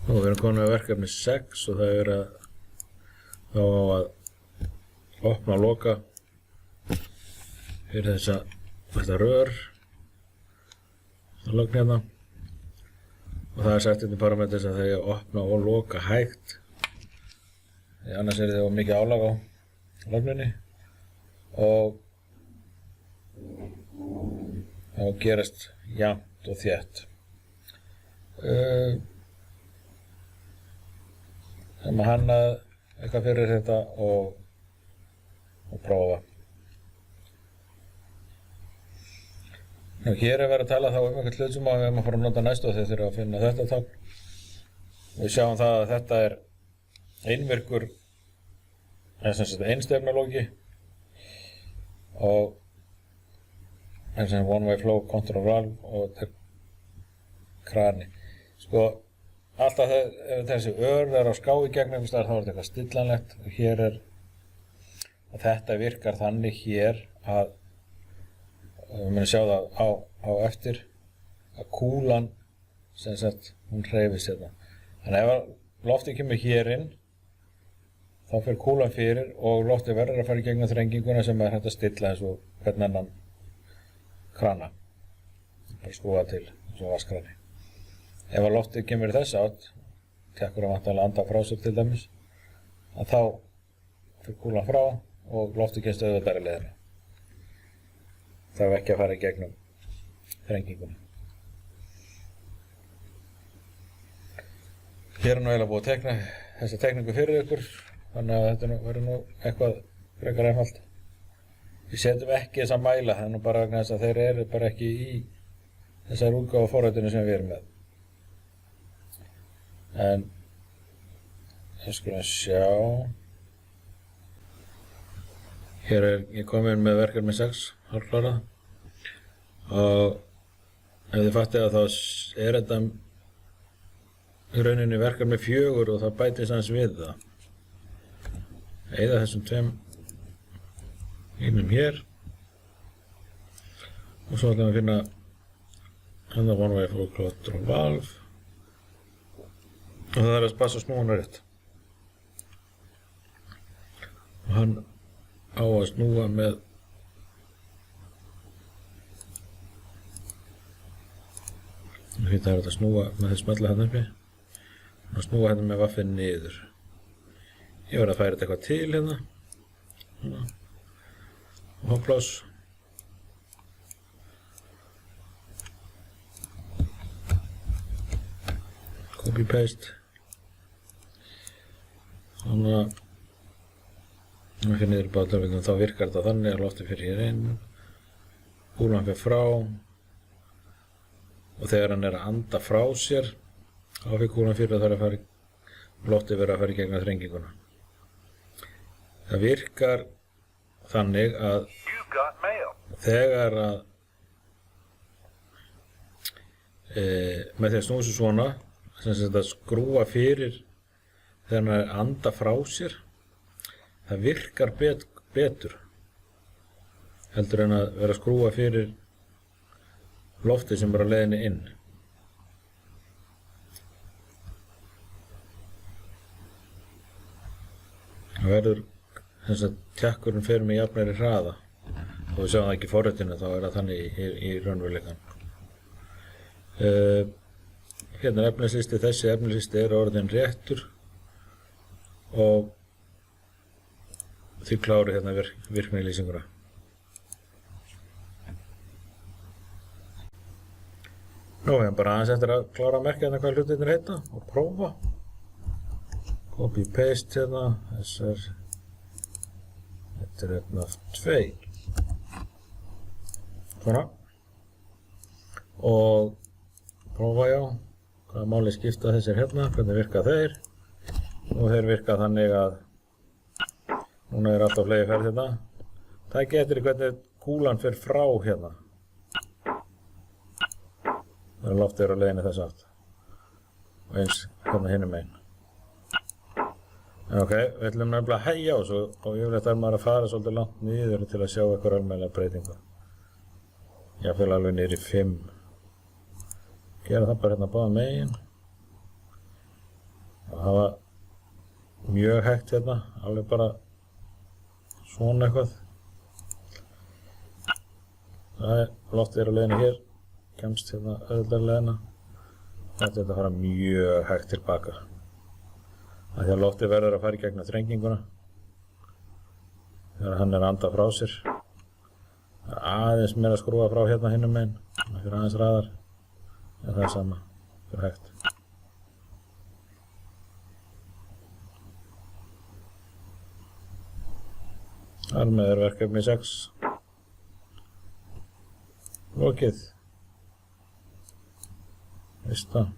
Nú við erum komin með verkefni 6 og það er þá á að opna og loka fyrir þetta rör að logna hérna og það er sagt hérna parametris að það er að opna og loka hægt því annars er það mikið álag á lognunni og það gerast jafnt og þétt. Það maður hanna eitthvað fyrir þetta og prófa. Nú, hér er verið að tala þá eitthvað hlut sem við erum að fara að nota næstu og þeir þurfa að finna þetta tákn. Við sjáum það að þetta er einvirkur, einstefnulógi og one way flow control valve og krani. Sko, alltaf ef þessi ör er á ská í gegnum einhvers staðar þá er þetta eitthvað stillanlegt og hér er að þetta virkar þannig hér að við munum sjá það á eftir að kúlan sem sagt hún hreyfist hérna. Þannig ef loftið kemur hér inn þá fer kúlan fyrir og loftið verður að fara í gegnum þrenginguna sem er hægt að stilla eins og hvern annan krana. Bara skrúfa til eins og vaskrani. Ef að loftið kemur í þessa átt, tekkur að vantanlega anda frá sér til dæmis, að þá fyrir kúlan frá og loftið kemst auðveldari leiðina. Það er ekki að fara í gegnum þrenginguna. Hér er nú eiginlega búið að tekna þessa tekningu fyrir ykkur, þannig að þetta verður nú eitthvað frekar einfalt. Við setjum ekki þessa mæla, það er nú bara vegna þess að þeir eru bara ekki í þessar útgáfu forritinu sem við erum með. En ég skulum sjá. Hér er ég komin með verkefni 6 hálfklárað og ef þið fattið að þá er þetta í rauninni verkefni 4 og það bætist aðeins við það. Eyða þessum tveim einum hér og svo ætlum við að finna hérna one way flow control valve og það er að passa snúana rétt og hann á að snúa með þetta er að snúa með þess smella hann uppi og snúa hérna með vaffin niður. Ég verð að færa þetta eitthvað til hérna og hoppláss copy paste þannig að niður í bátarvíknum þá virkar þetta þannig að loftið fyrir hér inn kúlan fyrir frá og þegar hann er að anda frá sér þá fyrir kúlan fyrir að loftið verið að fara í gegnum þrenginguna. Það virkar þannig að þegar að með því að snúa svo svona sem sagt að skrúfa fyrir þegar hann er að anda frá sér það virkar betur heldur en að vera að skrúfa fyrir loftið sem er á leiðinni inn. Það verður þess að tjakkurinn fer með jafnari hraða og við sjáum það ekki í forritinu þá er það þannig í raunveruleikanum. Hérna er efnislisti, þessi efnislisti er orðinn réttur og þið kláru hérna virknilýsinguna. Nú hefum bara aðeins eftir að klára að merkja hérna hvað hlutirnir heita og prófa. Copy paste hérna, þetta er hérna 2. Svona. Og prófa já, hvaða máli skipta þessir hérna, hvernig virka þeir. Og þeir virka þannig að núna er alltaf fleiri ferð hérna. Það getur hvernig kúlan fer frá hérna. Það er loftið á leiðinni þess átt. Og eins hérna hinum megin. En ok, við ætlum nefnilega að hægja á þessu og yfirleitt er maður að fara svolítið langt niður til að sjá eitthvað almennilega breytingu. Ég fylg alveg niður í 5. Gera það bara hérna báðum megin. og það var mjög hægt hérna, alveg bara svona eitthvað. Það loftið á leiðinni hér, kemst hérna auðvitað leiðina. Þetta er að fara mjög hægt tilbaka. Það því að loftið verður að fara í gegnum þrenginguna þegar hann er að anda frá sér. Það er aðeins meira að skrúa frá hérna hinum megin, það fyrir aðeins hraðar, en það er sama, fyrir hægt. Þar með er verkefni 6 lokið. Veist það.